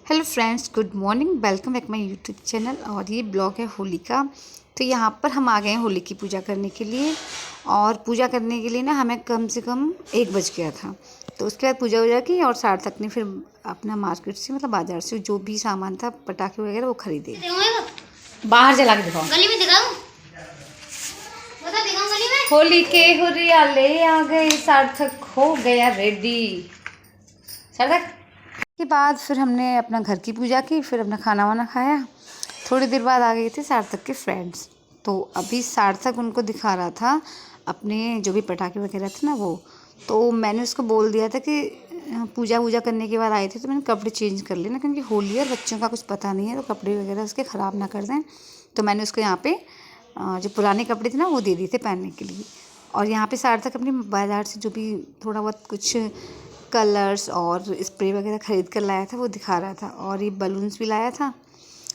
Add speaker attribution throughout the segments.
Speaker 1: Hello friends, good morning. Welcome back my YouTube channel. और ये blog है होली का। तो यहाँ पर हम आ गए हैं होली की पूजा करने के लिए। और पूजा करने के लिए ना हमें कम से कम 1 बज गया था। तो उसके बाद पूजा वूजा की और सार्थक ने फिर अपना मार्केट से मतलब बाज़ार से जो भी सामान था, पटाखे वगैरह, वो खरीदे। बाहर जला के दिखाओ,
Speaker 2: गली में दिखाऊं? बता दिखाऊं गली में?
Speaker 1: होली के हुरियाले आ गए, सार्थक हो गया रेडी। सार्थक के बाद फिर हमने अपना घर की पूजा की, फिर अपना खाना वाना खाया। थोड़ी देर बाद आ गए थे सार्थक के फ्रेंड्स। तो अभी सार्थक उनको दिखा रहा था अपने जो भी पटाखे वगैरह थे ना वो। तो मैंने उसको बोल दिया था कि पूजा वूजा करने के बाद आए थे तो मैंने कपड़े चेंज कर लेना, क्योंकि होली है, बच्चों का कुछ पता नहीं है, तो कपड़े वगैरह उसके ख़राब ना कर दें। तो मैंने उसको यहाँ पे जो पुराने कपड़े थे ना वो दे दिए थे पहनने के लिए। और यहाँ पे सार्थक अपनी बाज़ार से जो भी थोड़ा बहुत कुछ कलर्स और स्प्रे वगैरह ख़रीद कर लाया था वो दिखा रहा था। और ये बलून्स भी लाया था,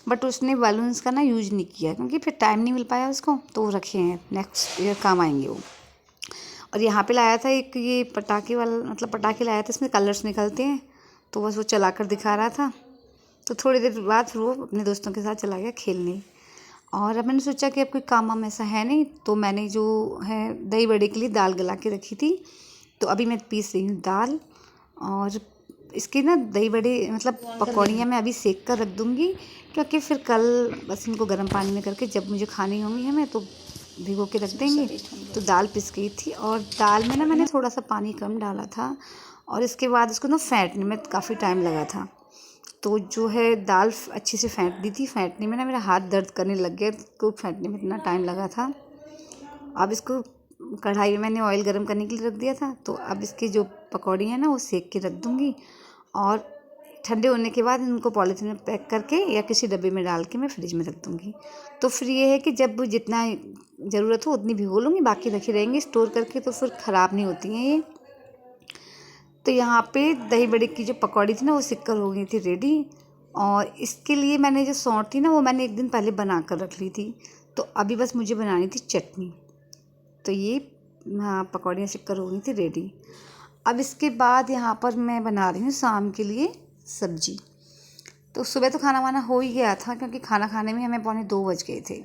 Speaker 1: बट उसने बलून्स का ना यूज नहीं किया क्योंकि फिर टाइम नहीं मिल पाया उसको, तो वो रखे हैं, नेक्स्ट ईयर काम आएंगे वो। और यहाँ पे लाया था एक ये पटाखे वाला, मतलब पटाखे लाया था, इसमें कलर्स निकलते हैं, तो बस वो चला कर दिखा रहा था। तो थोड़ी देर बाद फिर वो अपने दोस्तों के साथ चला गया खेलने। और अब मैंने सोचा कि अब कोई काम वाम ऐसा है नहीं, तो मैंने जो है दही बड़े के लिए दाल गला के रखी थी। तो अभी मैं पीस रही हूँ दाल। और इसके ना दही बड़े मतलब पकौड़ियाँ मैं अभी सेक कर रख दूँगी, क्योंकि फिर कल बस इनको गर्म पानी में करके जब मुझे खानी होंगी हमें तो भिगो के रख देंगे। तो दाल पिस गई थी, और दाल में ना मैंने थोड़ा सा पानी कम डाला था। और इसके बाद उसको ना फेंटने में काफ़ी टाइम लगा था। तो जो है दाल अच्छे से फेंट दी थी। फेंटने में ना मेरा हाथ दर्द करने लग गया, तो फेंटने में इतना टाइम लगा था। अब इसको कढ़ाई में मैंने ऑयल गर्म करने के लिए रख दिया था। तो अब इसकी जो पकौड़ी है ना वो सेक के रख दूँगी, और ठंडे होने के बाद इनको पॉलीथीन में पैक करके या किसी डब्बे में डाल के मैं फ्रिज में रख दूँगी। तो फिर ये है कि जब जितना ज़रूरत हो उतनी भिगो लूँगी, बाकी रखी रहेंगी स्टोर करके, तो फिर ख़राब नहीं होती हैं ये। तो यहाँ पे दही बड़े की जो पकौड़ी थी ना वो सिक्कर हो गई थी रेडी। और इसके लिए मैंने जो सौंठ थी ना वो मैंने एक दिन पहले बना कर रख ली थी। तो अभी बस मुझे बनानी थी चटनी। तो ये हाँ, पकौड़ियाँ सिक्कर हो गई थी रेडी। अब इसके बाद यहाँ पर मैं बना रही हूँ शाम के लिए सब्जी। तो सुबह तो खाना वाना हो ही गया था, क्योंकि खाना खाने में हमें 1:45 बज गए थे।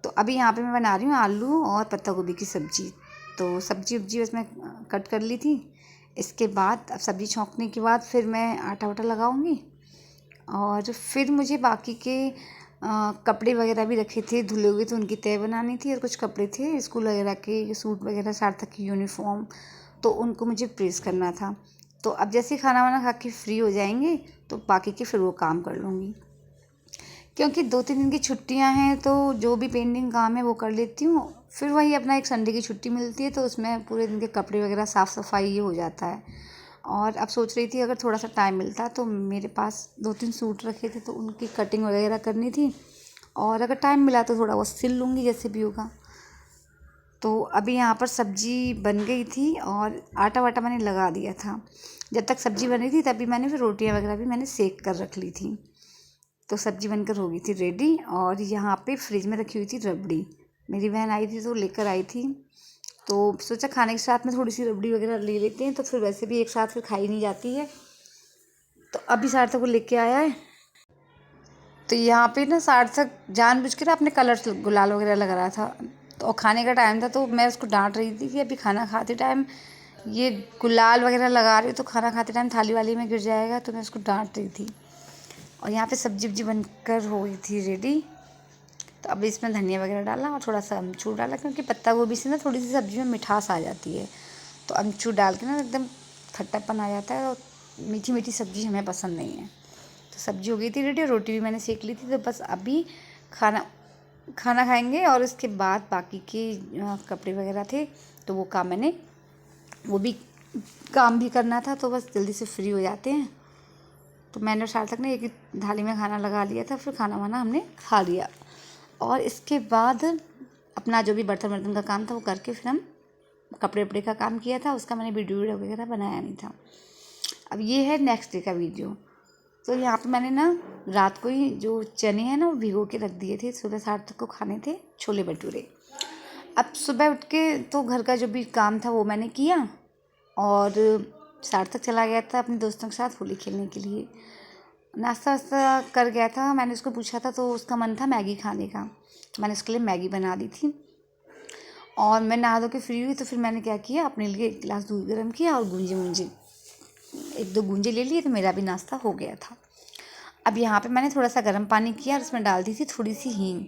Speaker 1: तो अभी यहाँ पे मैं बना रही हूँ आलू और पत्ता गोभी की सब्ज़ी। तो सब्ज़ी उब्जी बस मैं कट कर ली थी। इसके बाद अब सब्ज़ी छौंकने के बाद फिर मैं आटा वाटा लगाऊंगी। और फिर मुझे बाकी के कपड़े वगैरह भी रखे थे धुले हुए, तो उनकी तय बनानी थी। और कुछ कपड़े थे स्कूल वगैरह के, सूट वगैरह, सार्थक की यूनिफॉर्म, तो उनको मुझे प्रेस करना था। तो अब जैसे खाना वाना खा के फ्री हो जाएंगे तो बाकी के फिर वो काम कर लूँगी, क्योंकि 2-3 दिन की छुट्टियां हैं, तो जो भी पेंडिंग काम है वो कर लेती हूँ। फिर वही अपना एक संडे की छुट्टी मिलती है, तो उसमें पूरे दिन के कपड़े वगैरह साफ़ सफाई ये हो जाता है। और अब सोच रही थी अगर थोड़ा सा टाइम मिलता तो मेरे पास 2-3 सूट रखे थे, तो उनकी कटिंग वगैरह करनी थी। और अगर टाइम मिला तो थोड़ा वो सिल लूँगी जैसे भी होगा। तो अभी यहाँ पर सब्ज़ी बन गई थी और आटा वाटा मैंने लगा दिया था। जब तक सब्ज़ी बन रही थी तभी मैंने फिर रोटियाँ वगैरह भी मैंने सेक कर रख ली थी। तो सब्ज़ी बनकर हो गई थी रेडी। और यहाँ पे फ्रिज में रखी हुई थी रबड़ी। मेरी बहन आई थी तो लेकर आई थी, तो सोचा खाने के साथ में थोड़ी सी रबड़ी वगैरह ले लेते हैं, तो फिर वैसे भी एक साथ फिर खाई नहीं जाती है। तो अभी सार्थक को लेके आया है। तो यहाँ पे ना सार्थक जानबूझ के ना अपने कलर्स गुलाल वगैरह लगा रहा था। तो और खाने का टाइम था, तो मैं उसको डांट रही थी कि अभी खाना खाते टाइम ये गुलाल वगैरह लगा रही हो तो खाना खाते टाइम थाली वाली में गिर जाएगा, तो मैं उसको डांट रही थी। और यहाँ पे सब्जी वब्जी बनकर हो गई थी रेडी। तो अब इसमें धनिया वगैरह डाला और थोड़ा सा अमचूर डाला, क्योंकि पत्ता गोभी से ना थोड़ी सी सब्ज़ी में मिठास आ जाती है। तो अमचूर डाल के ना एकदम खट्टापन आ जाता है, और मीठी मीठी सब्ज़ी हमें पसंद नहीं है। तो सब्ज़ी हो गई थी रेडी, और रोटी भी मैंने सेक ली थी। तो बस अभी खाना खाना खाएंगे, और इसके बाद बाकी के कपड़े वगैरह थे तो वो काम मैंने वो भी काम भी करना था, तो बस जल्दी से फ्री हो जाते हैं। तो मैंने और सार्थक ने एक ही थाली में खाना लगा लिया था, फिर खाना वाना हमने खा लिया। और इसके बाद अपना जो भी बर्तन वर्तन का काम था वो करके फिर हम कपड़े वपड़े का काम किया था। उसका मैंने वीडियो वगैरह बनाया नहीं था। अब ये है नेक्स्ट डे का वीडियो। तो यहाँ पे मैंने ना रात को ही जो चने हैं ना वो भिगो के रख दिए थे, सुबह सार्थक को खाने थे छोले भटूरे। अब सुबह उठ के तो घर का जो भी काम था वो मैंने किया, और सार्थक चला गया था अपने दोस्तों के साथ होली खेलने के लिए। नाश्ता वास्ता कर गया था। मैंने उसको पूछा था तो उसका मन था मैगी खाने का, तो मैंने उसके लिए मैगी बना दी थी। और मैं नहा धो के फ्री हुई तो फिर मैंने क्या किया, अपने लिए 1 गिलास दूध गर्म किया और गूंजे 1-2 गूंजे ले लिए, तो मेरा भी नाश्ता हो गया था। अब यहाँ पे मैंने थोड़ा सा गर्म पानी किया और उसमें डाल दी थी थोड़ी सी हींग।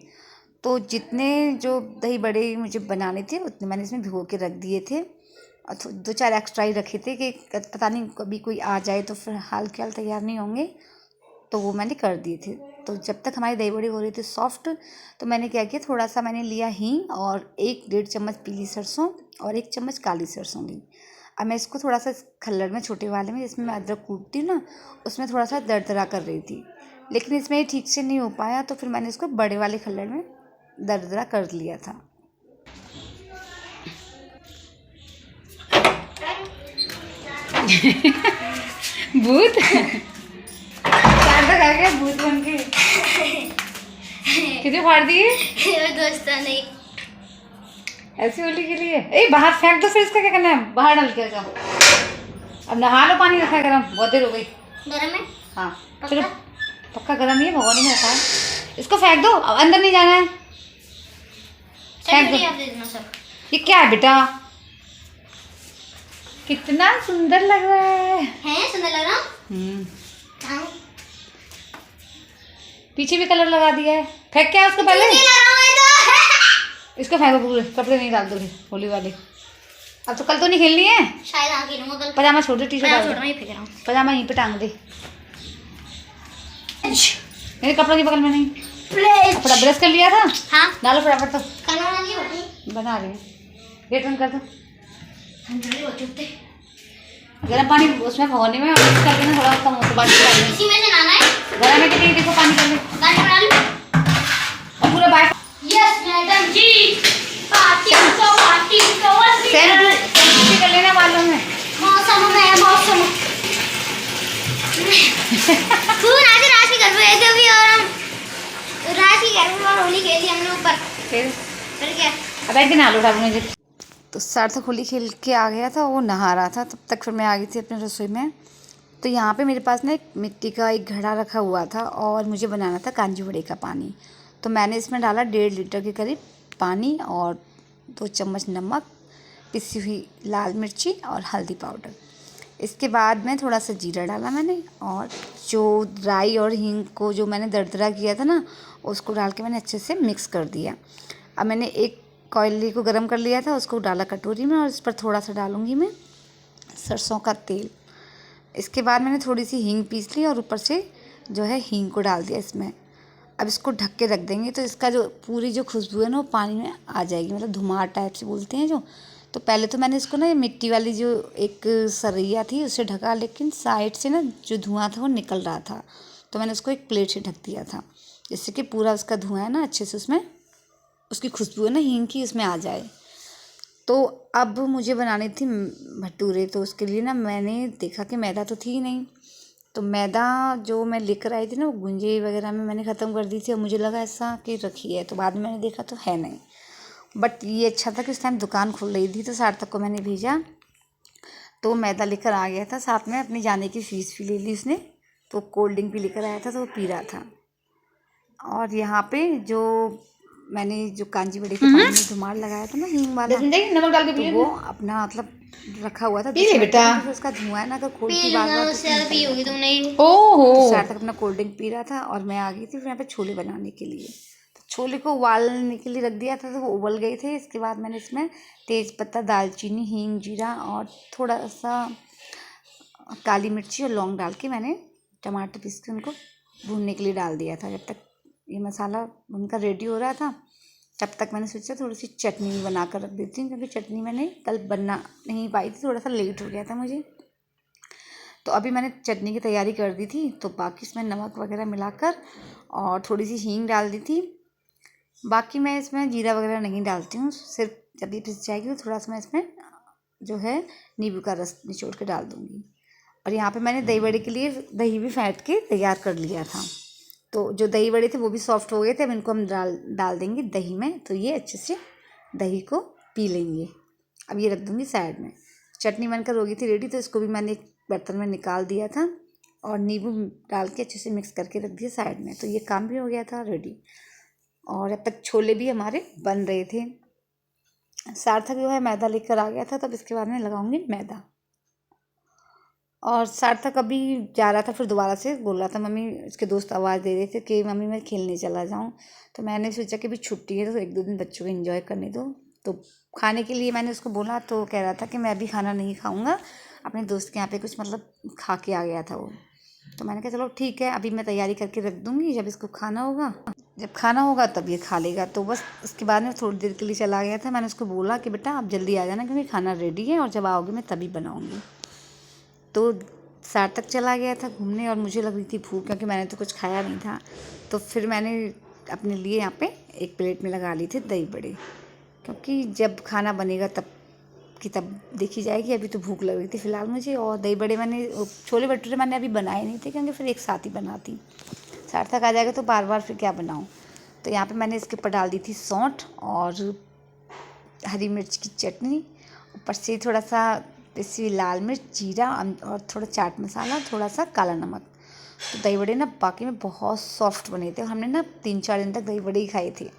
Speaker 1: तो जितने जो दही बड़े मुझे बनाने थे उतने मैंने इसमें भिगो के रख दिए थे, और 2-4 एक्स्ट्रा ही रखे थे कि पता नहीं कभी कोई आ जाए तो फिर हाल ख्याल तैयार नहीं होंगे, तो वो मैंने कर दिए थे। तो जब तक हमारी दही बड़ी हो रही थी सॉफ्ट, तो मैंने क्या किया, थोड़ा सा मैंने लिया हींग और 1-1.5 चम्मच पीली सरसों और 1 चम्मच काली सरसों ली। अब मैं इसको थोड़ा सा खल्लड़ में, छोटे वाले में जिसमें मैं अदरक कूटती हूँ ना, उसमें थोड़ा सा दरदरा कर रही थी, लेकिन इसमें ये ठीक से नहीं हो पाया, तो फिर मैंने इसको बड़े वाले खल्लड़ में दरदरा कर लिया था। भूत आ गया भूत बन के। कितने फाड़ दिए
Speaker 2: दोस्तों ने
Speaker 1: ऐसी होली के लिए? ए बाहर फेंक दो, फिर इसका क्या करना है, बाहर डाल के रखा। अब नहा लो, पानी रखा है गरम, बहुत देर हो गई।
Speaker 2: गरम है?
Speaker 1: हाँ चलो, पक्का गरम ही है, भगोनी में रखा है। इसको फेंक दो, अब अंदर नहीं जाना है, फेंक दो।
Speaker 2: आप दे देना सब।
Speaker 1: ये क्या है बेटा, कितना सुंदर लग रहा है।
Speaker 2: सुंदर लग रहा? हाँ।
Speaker 1: पीछे भी कलर लगा दिया है, फेंक क्या उसको पहले। इसको फेंको, पूरे कपड़े नहीं डाल दो होली वाले। अब तो कल तो नहीं खेलनी है
Speaker 2: शायद, हाँ खेलूंगा कल।
Speaker 1: पजामा छोड़ दे, टी-शर्ट डाल
Speaker 2: छोड़, मैं फेंक रहा हूँ।
Speaker 1: पजामा यहीं पे टांग दे, मेरे कपड़ों की बगल में नहीं। कपड़ा ब्रश कर लिया था?
Speaker 2: हाँ
Speaker 1: डालो फटाफट। तो
Speaker 2: खाना बना लिया?
Speaker 1: बना रही हूँ, गेट बंद कर दो।
Speaker 2: ठंडी होती होते
Speaker 1: गर्म पानी उसमें भगोने में मिक्स करके ना, थोड़ा कम हो बाटी डाल
Speaker 2: इसी में से नहाना है।
Speaker 1: गर्म है कि नहीं देखो, पानी कर ले
Speaker 2: पानी बना लो
Speaker 1: और पूरा बाय।
Speaker 2: यस मैडम जी, पार्टी
Speaker 1: सेंटी कर लेना बालों में।
Speaker 2: मौसम है मौसम। खूब आज राशि कर रहे थे अभी, और हम राशि कर रहे और होली खेली हमने ऊपर। फिर क्या,
Speaker 1: अब बैठ के नहा लो ठाकुर मुझे। तो सार्थक होली खेल के आ गया था, वो नहा रहा था, तब तक फिर मैं आ गई थी अपनी रसोई में। तो यहाँ पे मेरे पास ना एक मिट्टी का एक घड़ा रखा हुआ था और मुझे बनाना था कांजी बड़े का पानी। तो मैंने इसमें डाला 1.5 लीटर के करीब पानी और 2 चम्मच नमक, पिसी हुई लाल मिर्ची और हल्दी पाउडर। इसके बाद में थोड़ा सा जीरा डाला मैंने, और जो राई और हींग को जो मैंने दरदरा किया था ना, उसको डाल के मैंने अच्छे से मिक्स कर दिया। अब मैंने एक कोयले को गरम कर लिया था, उसको डाला कटोरी में, और इस पर थोड़ा सा डालूँगी मैं सरसों का तेल। इसके बाद मैंने थोड़ी सी हींग पीस ली और ऊपर से जो है हींग को डाल दिया इसमें। अब इसको ढक के रख देंगे, तो इसका जो पूरी जो खुशबू है ना वो पानी में आ जाएगी, मतलब धुमार टाइप से बोलते हैं जो। तो पहले तो मैंने इसको ना ये मिट्टी वाली जो एक सरैया थी उससे ढका, लेकिन साइड से ना जो धुआं था वो निकल रहा था, तो मैंने उसको एक प्लेट से ढक दिया था, जिससे कि पूरा उसका धुआं है ना अच्छे से उसमें, उसकी खुशबू है ना हींग की उसमें आ जाए। तो अब मुझे बनानी थी भटूरे, तो उसके लिए ना मैंने देखा कि मैदा तो थी ही नहीं, तो मैदा जो मैं लेकर आई थी ना वो गुंजे वगैरह में मैंने ख़त्म कर दी थी, और मुझे लगा ऐसा कि रखी है, तो बाद में मैंने देखा तो है नहीं। बट ये अच्छा था कि उस टाइम दुकान खुल रही थी, तो सार्थक को मैंने भेजा, तो मैदा लेकर आ गया था, साथ में अपनी जाने की फ़ीस भी ले ली उसने, तो कोल्ड ड्रिंक भी लेकर आया था, तो वो पी रहा था। और यहाँ पे जो मैंने जो कांजी बड़े के पानी में धुमार लगाया था ना हींग वाला,
Speaker 2: नमक डाल के
Speaker 1: तो वो अपना मतलब रखा हुआ था
Speaker 2: बेटा,
Speaker 1: उसका धुआं है ना, अगर खोल
Speaker 2: पी
Speaker 1: की बात
Speaker 2: लूंगा, उससे ज़्यादा पी होगी तुमने।
Speaker 1: तो सार्थक अपना कोल्ड ड्रिंक पी रहा था और मैं आ गई थी फिर यहाँ पे छोले बनाने के लिए। तो छोले को उबालने के लिए रख दिया था, तो वो उबल गए थे। इसके बाद मैंने इसमें तेज़ पत्ता, दालचीनी, हींग, जीरा और थोड़ा सा काली मिर्ची और लौंग डाल के मैंने टमाटर पीस के उनको भूनने के लिए डाल दिया था। जब तक ये मसाला उनका रेडी हो रहा था, तब तक मैंने सोचा थोड़ी सी चटनी भी बना कर रख देती हूँ, क्योंकि चटनी मैंने कल बना नहीं पाई थी, थोड़ा सा लेट हो गया था मुझे। तो अभी मैंने चटनी की तैयारी कर दी थी, तो बाकी इसमें नमक वगैरह मिलाकर और थोड़ी सी हींग डाल दी थी। बाकी मैं इसमें जीरा वगैरह नहीं डालती हूँ, सिर्फ जब ये पिस जाएगी तो थोड़ा सा मैं इसमें जो है नींबू का रस निचोड़ के डाल दूँगी। और यहाँ पे मैंने दही बड़े के लिए दही भी फेंट के तैयार कर लिया था, तो जो दही बड़े थे वो भी सॉफ्ट हो गए थे। अब इनको हम डाल देंगे दही में, तो ये अच्छे से दही को पी लेंगे। अब ये रख दूँगी साइड में। चटनी बनकर हो गई थी रेडी, तो इसको भी मैंने एक बर्तन में निकाल दिया था और नींबू डाल के अच्छे से मिक्स करके रख दिया साइड में। तो ये काम भी हो गया था रेडी। और अब तक छोले भी हमारे बन रहे थे। सार्थक जो है मैदा लेकर आ गया था, तब इसके बाद में लगाऊंगी मैदा। और सार्थक अभी जा रहा था, फिर दोबारा से बोल रहा था, मम्मी इसके दोस्त आवाज़ दे रहे थे कि मम्मी मैं खेलने चला जाऊं। तो मैंने सोचा कि भी छुट्टी है तो 1-2 दिन बच्चों को एंजॉय करने दो। तो खाने के लिए मैंने उसको बोला, तो कह रहा था कि मैं अभी खाना नहीं खाऊंगा, अपने दोस्त के यहाँ पे कुछ मतलब खा के आ गया था वो। तो मैंने कहा चलो ठीक है, अभी मैं तैयारी करके रख दूँगी, जब इसको खाना होगा, जब खाना होगा तब ये खा लेगा। तो बस उसके बाद में थोड़ी देर के लिए चला गया था। मैंने उसको बोला कि बेटा आप जल्दी आ जाना, क्योंकि खाना रेडी है और जब आओगे मैं तभी बनाऊँगी। तो सार्थक चला गया था घूमने और मुझे लग रही थी भूख, क्योंकि मैंने तो कुछ खाया नहीं था। तो फिर मैंने अपने लिए यहाँ पे एक प्लेट में लगा ली थी दही बड़े, क्योंकि जब खाना बनेगा तब देखी जाएगी। अभी तो भूख लग रही थी फ़िलहाल मुझे। और दही बड़े छोले भटूरे मैंने अभी बनाए नहीं थे, क्योंकि फिर एक साथ ही बनाती। सार्थक आ जाएगा तो बार बार फिर क्या बनाऊँ। तो यहाँ पे मैंने इसके ऊपर डाल दी थी सौंठ और हरी मिर्च की चटनी, ऊपर से थोड़ा सा पिसी लाल मिर्च, जीरा और थोड़ा चाट मसाला, थोड़ा सा काला नमक। तो दही बड़े ना बाकी में बहुत सॉफ्ट बने थे। हमने ना 3-4 दिन तक दही बड़े ही खाए थे।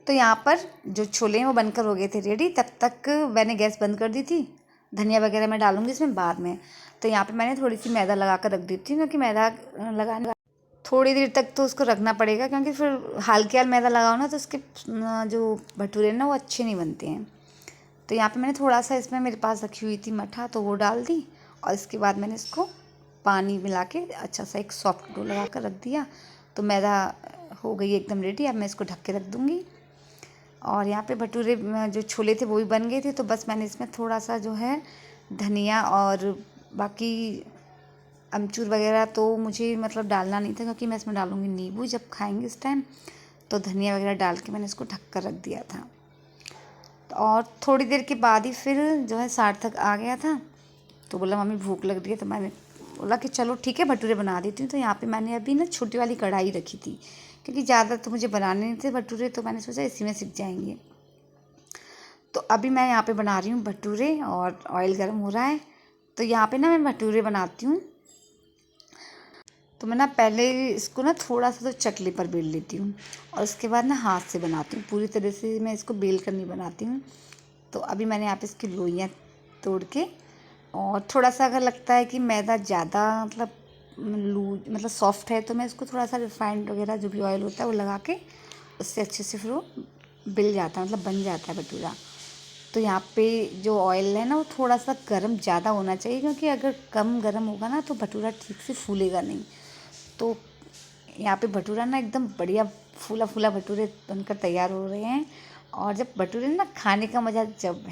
Speaker 1: तो यहाँ पर जो छोले हैं वो बनकर हो गए थे रेडी। तब तक मैंने गैस बंद कर दी थी। धनिया वगैरह मैं डालूंगी इसमें बाद में। तो यहाँ पे मैंने थोड़ी सी मैदा लगा कर रख दी थी, क्योंकि मैदा लगाने थोड़ी देर तक तो उसको रखना पड़ेगा, क्योंकि फिर हाल मैदा लगाओ ना तो उसके जो भटूरे ना वो अच्छे नहीं बनते हैं। तो यहाँ पे मैंने थोड़ा सा इसमें मेरे पास रखी हुई थी मठा, तो वो डाल दी। और इसके बाद मैंने इसको पानी मिला के अच्छा सा एक सॉफ्ट डो लगा कर रख दिया। तो मैदा हो गई एकदम रेडी। अब मैं इसको ढक के रख दूँगी। और यहाँ पे भटूरे जो छोले थे वो भी बन गए थे। तो बस मैंने इसमें थोड़ा सा जो है धनिया और बाकी अमचूर वगैरह तो मुझे मतलब डालना नहीं था, क्योंकि मैं इसमें डालूँगी नींबू जब खाएंगे इस टाइम। तो धनिया वगैरह डाल के मैंने इसको ढक कर रख दिया था। और थोड़ी देर के बाद ही फिर जो है सार्थक आ गया था। तो बोला मम्मी भूख लग रही है। तो मैंने बोला कि चलो ठीक है भटूरे बना देती हूँ। तो यहाँ पे मैंने अभी ना छोटी वाली कढ़ाई रखी थी, क्योंकि ज़्यादा तो मुझे बनाने नहीं थे भटूरे, तो मैंने सोचा इसी में सीख जाएंगे। तो अभी मैं यहाँ पे बना रही हूँ भटूरे और ऑयल गर्म हो रहा है। तो यहाँ पे ना मैं भटूरे बनाती हूँ। तो मैं ना पहले इसको ना थोड़ा सा तो चकले पर बेल लेती हूँ, और उसके बाद ना हाथ से बनाती हूँ। पूरी तरह से मैं इसको बेल कर नहीं बनाती हूँ। तो अभी मैंने यहाँ पे इसकी लोइयाँ तोड़ के, और थोड़ा सा अगर लगता है कि मैदा ज़्यादा मतलब सॉफ्ट है, तो मैं इसको थोड़ा सा रिफाइंड वगैरह जो भी ऑयल होता है वो लगा के उससे अच्छे से फिर वो बिल जाता है, मतलब बन जाता है भटूरा। तो यहाँ पे जो ऑयल है ना वो थोड़ा सा गर्म ज़्यादा होना चाहिए, क्योंकि अगर कम गर्म होगा ना तो भटूरा ठीक से फूलेगा नहीं। तो यहाँ पे भटूरा ना एकदम बढ़िया फूला फूला भटूरे बनकर तैयार हो रहे हैं। और जब भटूरे ना खाने का मज़ा जब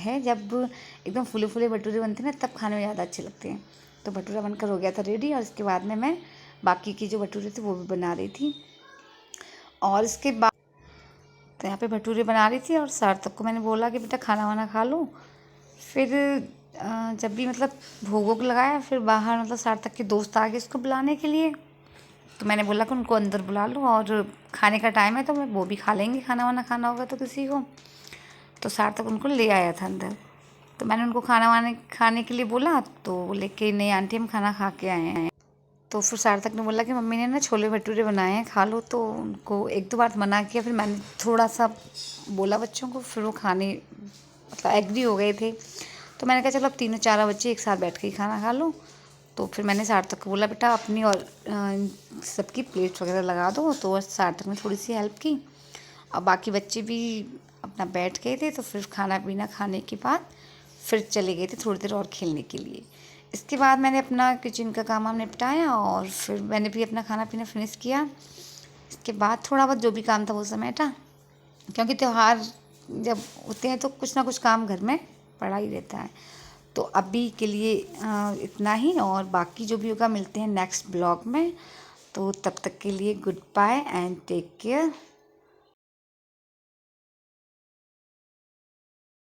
Speaker 1: एकदम फूले फूले भटूरे बनते हैं ना, तब खाने में ज़्यादा अच्छे लगते हैं। तो भटूरा बनकर हो गया था रेडी। और इसके बाद में मैं बाकी की जो भटूरे थे वो भी बना रही थी। और इसके बाद तो यहाँ पे भटूरे बना रही थी, और सार्थक को मैंने बोला कि बेटा खाना वाना खा लो। फिर जब भी मतलब भोग वोग लगाया, फिर बाहर मतलब सार्थक के दोस्त आ गए इसको बुलाने के लिए। तो मैंने बोला कि उनको अंदर बुला लो, और खाने का टाइम है तो मैं वो भी खा लेंगे, खाना वाना खाना होगा तो किसी को। तो सार्थक उनको ले आया था अंदर। तो मैंने उनको खाना वाने खाने के लिए बोला, तो बोले कि नहीं आंटी हम खाना खा के आए हैं। तो फिर सार्थक ने बोला कि मम्मी ने ना छोले भटूरे बनाए हैं, खा लो। तो उनको 1-2 बार मना किया, फिर मैंने थोड़ा सा बोला बच्चों को, फिर वो खाने मतलब एग्री हो गए थे। तो मैंने कहा चलो अब 3-4 बच्चे एक साथ बैठ के ही खाना खा लो। तो फिर मैंने सार्थक को बोला बेटा अपनी और सबकी प्लेट वगैरह लगा दो। तो सार्थक ने थोड़ी सी हेल्प की, और बाकी बच्चे भी अपना बैठ गए थे। तो फिर खाना पीना खाने के बाद फिर चले गए थे थोड़ी देर और खेलने के लिए। इसके बाद मैंने अपना किचन का काम निपटाया, और फिर मैंने भी अपना खाना पीना फिनिश किया। इसके बाद थोड़ा बहुत जो भी काम था वो समेटा, क्योंकि त्यौहार जब होते हैं तो कुछ ना कुछ काम घर में पड़ा ही रहता है। तो अभी के लिए इतना ही, और बाकी जो भी होगा मिलते हैं नेक्स्ट ब्लॉग में। तो तब तक के लिए goodbye and take care.